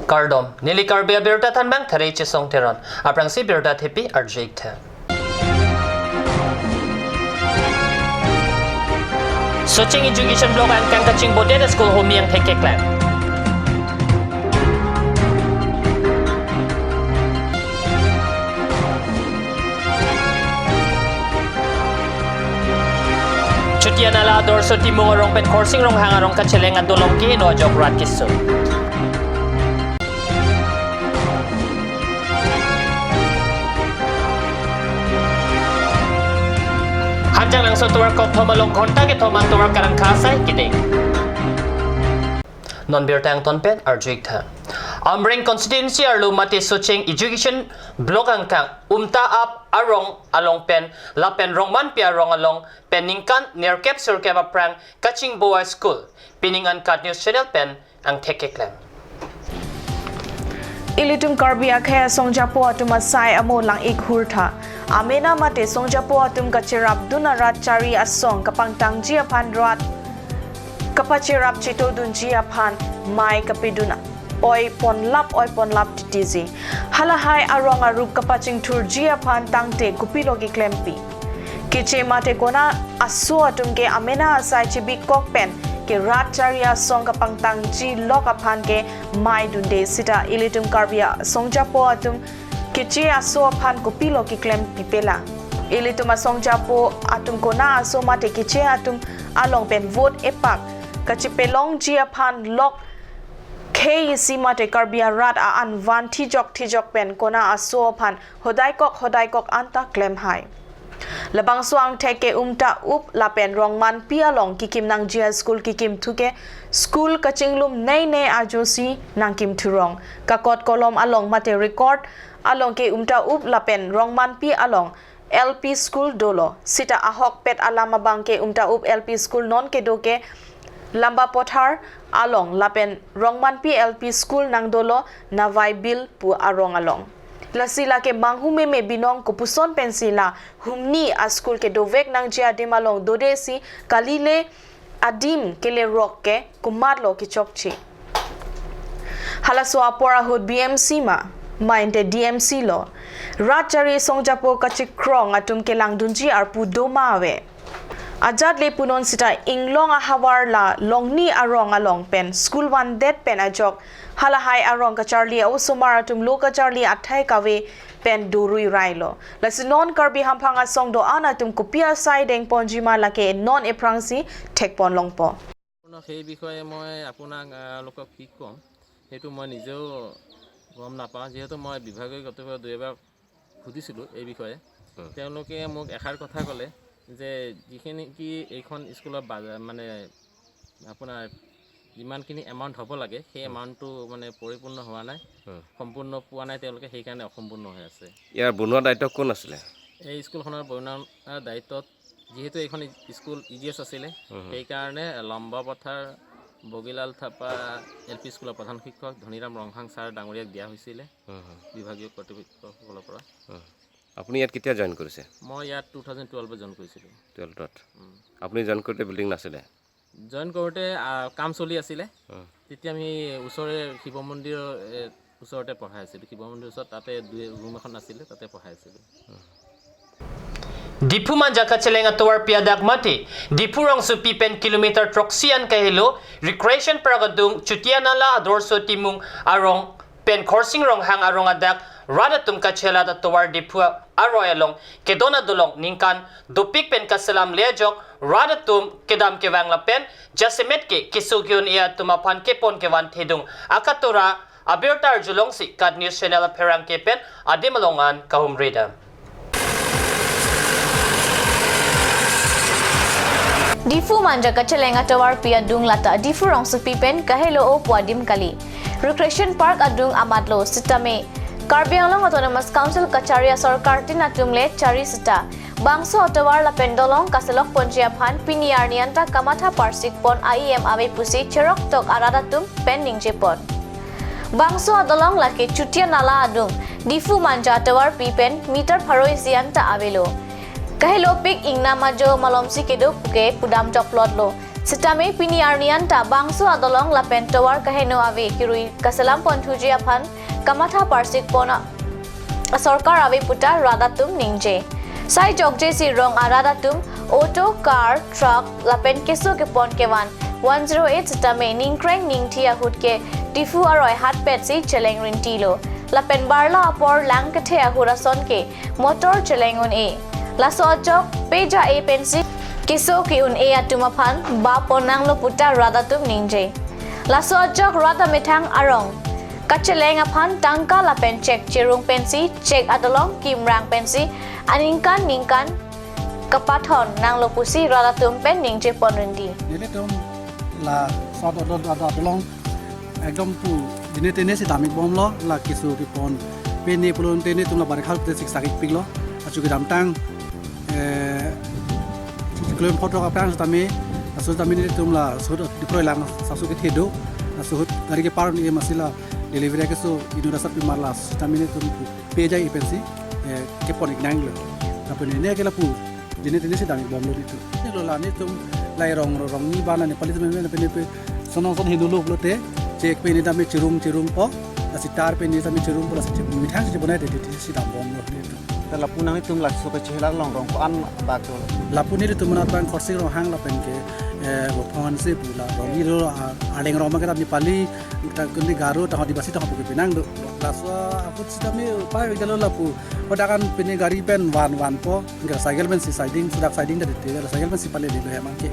Kardom, nili karbia birda tanbang tharay chisong teron. Aprang si birda thipi arjik the. Searching education blog ang kang kaching bodeda school humiyang thekeklan. Chutian ala ador so timong arong pen coursing rong hangarong kacheleng at dolong ki no jok rat kiso. Hanjang lang so tuwar kok thomalong konta ke thoman tuwar karang kasay kiting. Non birtang tonpen arjik tha. Amring constituency arlo mati socheng education blog ang kang umta up arong along pen lapen rongman pia rong along peningkan near cap sur cap aprang kaching boa school piningan kat news channel pen ang thekeklan. Ilitum karbia khe songjapo atum asai amo lang ikhurtha amena mate songjapo atum kachirap dunarat chari asong kapangtang jia phandrat kapachirap chito dun jia phan mai kapiduna oi ponlap titizi halahai arong arup kapaching thur jia phan tangte kupilogi klempi kiche mate kona aso atum ke amena asai chibi kokpen ke rat charia song kapangtang ji lokaphan ke mai dunde sita ilitum karbia songjapo atum kiche aso phan kupilogi klempi pela ilitum songjapo atum kona aso mate kiche atum along pen vote epak kachipelong jia phan lok Kei mate karbia rat a anvan tijok pen kona aso phan hodai kok anta klem hai labang suang teke umta up lapen rongman pia long kikim nang jia school kikim thuke school kachinglum nei ajosi nang kim thurong kakot kolom along mate record along ke umta up lapen rongman pi along LP school dolo sita ahok pet alama bangke umta up LP school non ke doke lamba pothar along lapen rongman PLP school nang dolo navai bil pu arong along lasila ke manghume me binong kupuson pensila humni a school ke dovek nang jia demalong dodesi kalile adim kele rock ke kumatlo ki chokchi halaswa pora hud BMC ma mainte DMC lo rachari songjapo kachikrong atum ke lang dunji arpu domawe Ajat le punon sita inglong a hawar la longni arong along pen school one dead pen ajok halahai arong ka charlie au somara tum loka charlie athai kawe pen durui railo lasinon karbi hampanga song do ana tum kopia side eng ponjima lake non eprangsi thekpon longpo সেই বিষয়ে মই আপোনাক লোকক কি কম হেতু মই নিজেও গম নাপাওঁ যেহেতু মই বিভাগগতভাৱে দুইবাৰ খুদিছিলো এই বিষয়ে তেওঁলোকে মোক এখাৰ কথা ক'লে যে যিখিনি কি এইখন স্কুলৰ মানে আপোনাৰ যিমানখিনি এমাউণ্ট হ'ব লাগে সেই এমাউণ্টটো মানে পৰিপূৰ্ণ হোৱা নাই সম্পূৰ্ণ পোৱা নাই তেওঁলোকে সেইকাৰণে অসম্পূৰ্ণ হৈ আছে ইয়াৰ বনোৱা দায়িত্ব কোন আছিলে এই স্কুলখনৰ বনোৱাৰ দায়িত্বত যেহেতু এইখন স্কুল ইজিএছ আছিলে সেইকাৰণে লম্বা পথাৰ বগিলাল থাপা LP স্কুলৰ প্ৰধান শিক্ষক ধনীৰাম ৰংহাং ছাৰ ডাঙৰীয়াক দিয়া হৈছিলে বিভাগীয় কৰ্তৃপক্ষসকলৰ পৰা আপুনি ইয়াত কেতিয়া জয়েন কৰিছে মই ইয়াত 2012 জয়েন কৰিছিলোঁ 12ত আপুনি জয়েন কৰোঁতে বিল্ডিং নাছিলে জয়েন কৰোঁতে কাম চলি আছিলে তেতিয়া আমি ওচৰৰে শিৱ মন্দিৰৰ ওচৰতে পঢ়াই আছিলোঁ শিৱ মন্দিৰৰ ওচৰত তাতে ৰুম এখন আছিলে তাতে পঢ়াই আছিলোঁ Dipu manja kacheleng atawar piadak mati Dipu rong su pipen kilometer troksian kahilo recreation pragadung chutianala ador so timung arong pen coursing rong hang arong adak radatum kachela atawar Dipu aroyalong kedona dolong ningkan dopik pen kasalam lejok radatum kedam kewang lapen jasemet ke kisugyon ia tumapan kepon kewan thedung akatura abirtar julong si kad news channel perang kepen ademalongan kahumreda Difu manja kacheleng atawar pia dung lata difu rong supipen kahelo o puadim kali recreation park adung amadlo sitame Karbianglong Autonomous Council kacharia sarkar tinatumle chari sita bangso atawar la pendolong kaselok ponjia phan piniar nianta kamatha parsik pon IEM ave pusi cherok tok aradatum pending jepon bangso adolong lake chutia nala adung difu manja atawar pipen meter pharoi sianta avelo kahilo pik ingna majo malomsi kedo puke pudam toplot lo Sitame pini arnian ta bangsu adolong lapen tawar kaheno ave kirui kasalam pontuji aphan kamatha parsik pona sarkar ave puta radatum ningje sai jokje si rong aradatum auto car truck lapen keso ke pon kewan 108 sitame ningkreng ningthia hutke tifu aroi hat pet si cheleng rintilo lapen barla apor lang kethe ahurason ke motor chelengun e laso jok peja e pensi kiso ki un e atumaphan ba ponang lo puta radatum ningje laso jok rada methang arong kacheleng aphan tangka lapen check chirung pensi check adolong kimrang pensi aningkan ningkan kapathon nang lo pusi radatum pen ningje ponrindi ini tuh lah satu ada tolong ekdom tu ini tenis si damik bom lo lah kisu kipon peni pulun tenis tuh lah balik hal tenis sakit pig lo acu ke damtang kelihatan foto kapang sutami ini tuh lah sudah diploy lang sasu ke tedo suhut dari ke paron ini masih lah delivery ke su Indonesia primar lah sutami ini tuh peja ipensi ke pon ignang lo tapi ini ke lapu ini tenis si damik bom lo itu ini lo lah ini tuh lai rong ni bana ni palit men pe sonong son hidulu blote cek pe ni dami cirung po asitar pe ni dami cirung po asi mithang si bonai de si dam bom lo niแต่ละปูนังนี่ตุ้มหลักสุขเชลักลองรองก็อันบากตัว lapu ni tu mana ban khorsi ro hang la pen ke bo phon se pula ro ni ro aleng ro ma ka ni pali ta kun ni garo ta di basi ta ko pinang do laso aku sidami upai galo lapu odakan pini gari pen wan po ngar cycle ben si siding sudak siding da de cycle ben si pale de he mang ke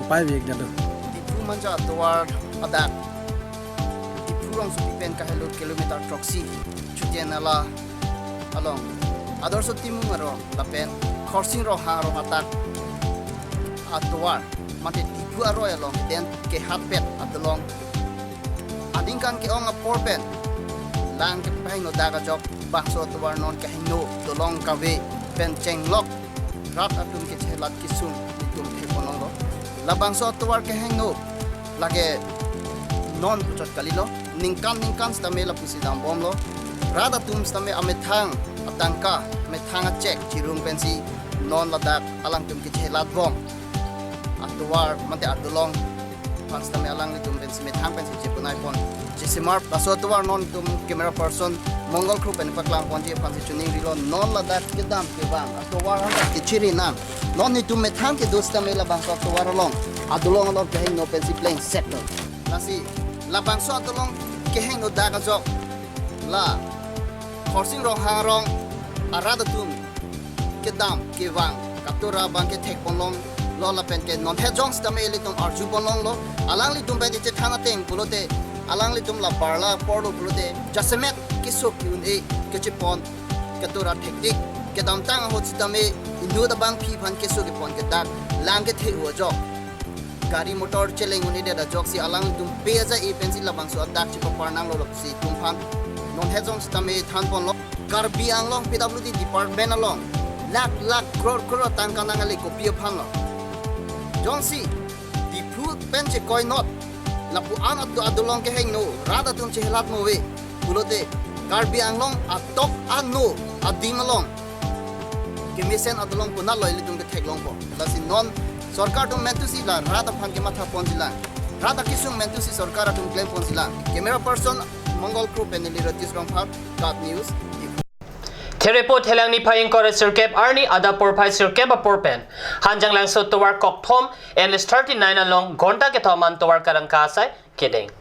upai ve galo Dipu manja tawar adak Dipu rong su pipen ka hello kilometer proxy chutian ala along ador so timu ngaro lapen khorsing ro ha ro atak atwar mate dipu aro along den ke hatpet atlong adingkan ke ong porpen lang ke pai no daga jok bakso tawar non ka hino dolong ka ve pen cheng lok rat atum ke chelat kisun ditum ke ponong labang so tawar ke hino lage non puchat kalilo ningkan stame la pusi dam bom lo rada tum stame amethang atangka methanga check chirung pensi non ladak alang tum ke chelat bom atwar mate adolong pan stame alang ni tum pensi methang pensi chepunai pon jesimar paso atwar non tum camera person mongol group en paklang pon je pansi chuning rilo non ladak ke dam ke bang atwar hang ke chiri nam non ni tum methang ke dostame la bang atwar along adolong along ke no pensi playing settle nasi labang so adolong ke heng no daga jok la khorsing rong harong arada tum ke dam ke wang katura bang ke thek ponlong lo la pen ke non he jong sta me li tum arju ponlong lo alang li tum be che thana teng pulote alang li tum la parla porlo pulote jasemet ke so kyun e ke che pon katura thek dik ke dam tang ho sta me indu da bang phi phan ke so ke pon ke dak lang ke the ho jok gari motor cheleng uni de da jok si alang tum peja e pensi la bang so adak chi par nang lo si tum phan non he jong sta me than pon lo Karbi anglong PWD department along lak crore tangka nangali ko pia phang lo jongsi di food penche koi not lapu anat do adolong ke heng no rada tum che helat mo we bulote Karbi anglong atok anu adim along ke mesen adolong ko na loili tum ke theklong po lasi non sarkar tum mentusi la rada phang ke matha ponjila rada kisung mentusi sarkar tum claim ponjila camera person mongol group eneli ratis rongphar dot news Terepot helang ni payeng kore sirkep arni ada porpai sirkep a porpen hanjang lang so towar kok thom and 39 along gonta ke thoman towar karang kasai kedeng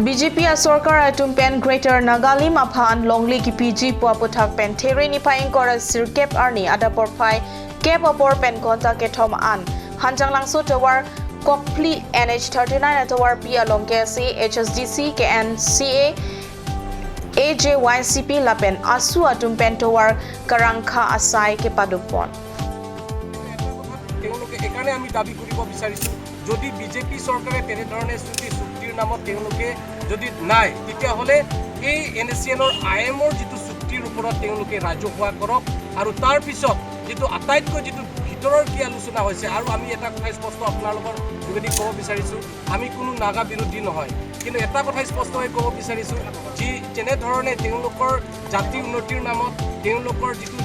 BJP a sarkar atum pen greater Nagalim aphan longli ki PG puaputhak pen theri ni phaing kora sirkep arni ada porphai kep apor pen gonta ke thom an hanjang langso towar kokpli NH39 atowar P along KC HSDC KNCA AJYCP lapen asu atum pen towar karangkha asai ke padupon তেওঁলোকে এখানে আমি দাবী কৰিব বিচাৰিছো যদি BJP চৰকাৰে তেনে ধৰণে চুক্তিৰ নামত তেওঁলোকে যদি নাই তেতিয়া হলে এই NACNৰ IMৰ যিটো চুক্তিৰ ওপৰত তেওঁলোকে ৰাজহুৱা কৰক আৰু তাৰ পিছত যিটো আটাইতকৈ যিটো ভিতৰৰ কি আলোচনা হৈছে আৰু আমি এটা কথা স্পষ্ট আপোনালোকৰ যোগেদি ক'ব বিচাৰিছোঁ আমি কোনো নাগা বিৰোধী নহয় কিন্তু এটা কথা স্পষ্টকৈ ক'ব বিচাৰিছোঁ যি যেনেধৰণে তেওঁলোকৰ জাতি উন্নতিৰ নামত তেওঁলোকৰ যিটো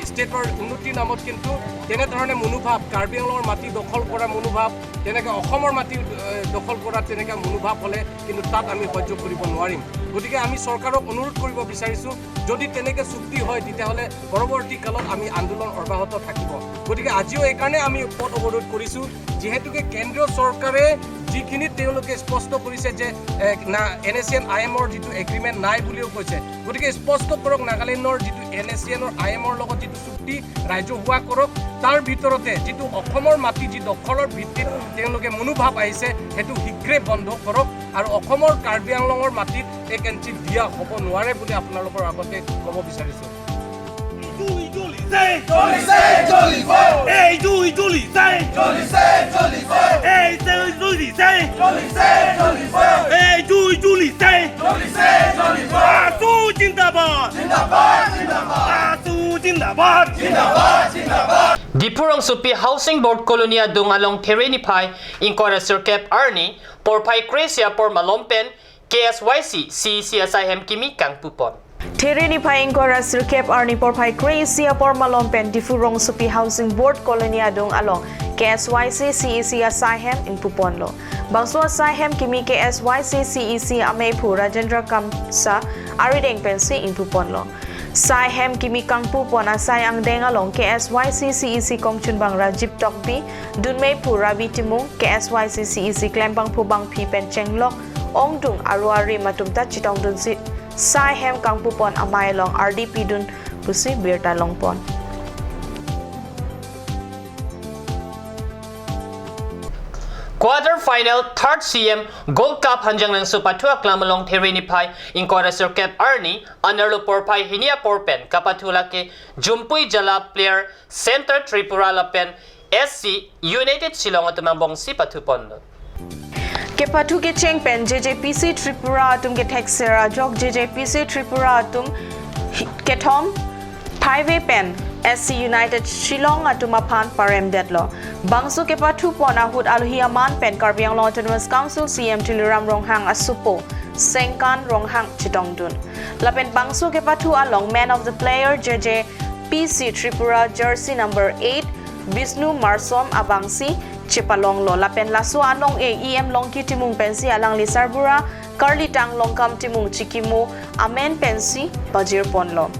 ষ্টেটৰ উন্নতিৰ নামত কিন্তু তেনেধৰণে মনোভাৱ কাৰ্বি আংলঙৰ মাটি দখল কৰা মনোভাৱ তেনেকৈ অসমৰ মাটি দখল কৰা তেনেকৈ মনোভাৱ হ'লে কিন্তু তাত আমি সহ্য কৰিব নোৱাৰিম গতিকে আমি চৰকাৰক অনুৰোধ কৰিব বিচাৰিছোঁ যদি তেনেকৈ চুক্তি হয় তেতিয়াহ'লে পৰৱৰ্তী কালত আমি আন্দোলন অব্যাহত থাকিব গতিকে আজিও এইকাৰণে আমি পথ অৱৰোধ কৰিছোঁ যিহেতুকে কেন্দ্ৰীয় চৰকাৰে যিখিনি তেওঁলোকে স্পষ্ট কৰিছে যে NACN IMৰ যিটো এগ্ৰিমেণ্ট নাই বুলিও কৈছে গতিকে স্পষ্ট কৰক নাগালেণ্ডৰ যিটো NACNৰ IMৰ লগত যিটো চুক্তি ৰাজহুৱা কৰক তাৰ ভিতৰতে যিটো অসমৰ মাটি যি দখলৰ ভিত্তিত তেওঁলোকে মনোভাৱ আহিছে সেইটো শীঘ্ৰে বন্ধ কৰক আৰু অসমৰ কাৰ্বি আংলঙৰ মাটিত এক ইঞ্চি দিয়া হ'ব নোৱাৰে বুলি আপোনালোকৰ আগতে ক'ব বিচাৰিছোঁ Dipurong Supi Housing Board Colonia Dung along Terenipai Inkora Sirkep Arni Porpai Kresia Por Malompen KSYC CCSIM Kimi Kang Pupon Terenipai Inkora Sirkep Arni Porpai Kresia Por Malompen Dipurong Supi Housing Board Colonia Dung along KSYC CCSIM in Puponlo Bangso SIM Kimi KSYC CEC Amepu Rajendra Kamsa Arideng Pensi in Puponlo Sai Hem Kimi Kangpu Pona Sai Ang Deng along KSYC CEC Kongchun Bang Rajib Tokbi Dunmei Pu Rabi Timung KSYC CEC Klembang Pu Bang Pi Pen Chenglok Ong Dung Aruari Matumta Chitong Dun Si Sai Hem Kangpu Pon Amai Long RDP Dun Pusi Birta Long Pon Quarter final third CM Gold Cup hanjang ng Supatua Klamalong Terenipai Inkora Sirkep Arni Anarlo Porpai Hinia Porpen Kapatula ke Jumpuy Jala Player Center Tripura Lapen SC United Silong at Mambong Sipatupon Kepatu ke Chengpen JJPC Tripura Atum ke Texera Jok JJPC Tripura Atum Ketom Paive Pen SC United Shillong Atumapan Parem Deadlo Bangso Kepatu Pona Hud Alhiaman Pen Karbi Anglong Autonomous Council CM Tiliram Ronghang Asupo Sengkan Ronghang Chitongdun Lapen Bangso Kepatu Along Man of the Player JJPC Tripura Jersey number 8 Bisnu Marsom Abangsi Chipalong Lo Lapen Laso Anong EM Longki Timung Pensi Alang Lisarbura Karli Tang Longkam Timung Chikimu Amen Pensi Bajir Ponlo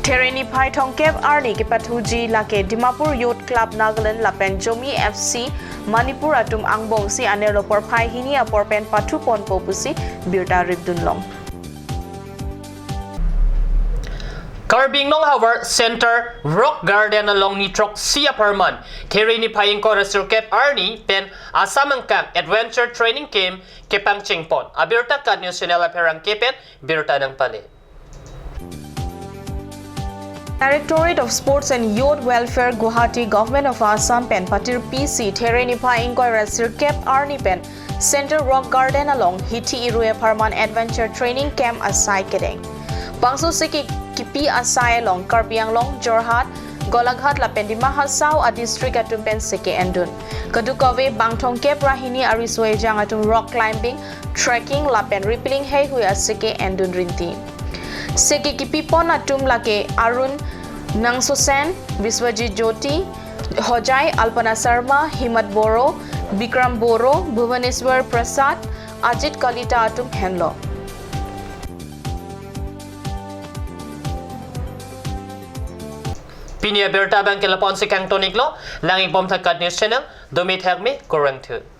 Terenipai Tongkep Arni Kipatuji Lake Dimapur Youth Club Nagaland Lapen Jomi FC Manipur Atum Angbong Si Anelo Porpai Hinia Porpen Patupon Popusi Birta Ribdunlong Karbing Long Howard Center Rock Garden along Nitrok Sia Perman Terenipai Inkora Sirkep Arni Pen Asamangkang Adventure Training Camp Kepang Chingpon Abirta Kad News Channel Perang Kepet Birta ng Pali Directorate of Sports and Youth Welfare Guwahati Government of Assam Pen Patir PC Terenipai Inkora Sirkep Arni Pen Center Rock Garden along Hiti Irue Parman Adventure Training Camp Asai Kedeng Bangso Siki Kipi Asai along Karbi Anglong Jorhat Golaghat Lapen Dimahal Sao a district atum Pen Siki Endun Kadukove Bangtong Kep Rahini Ariswe Jang atum rock climbing trekking Lapen rippling Hei Huya Siki Endun Rinti Seki Kipipon atum lake Arun Nangsosen, Viswajit Jyoti, Hojai Alpana Sarma, Himat Boro, Bikram Boro, Bhuvaneswar Prasad, Ajit Kalita atum Henlo. Pinia Berta Bang Kelapon si Kang Toniklo, Langing Bomtagkat News Channel, Dumit Hagmi, Korang 2.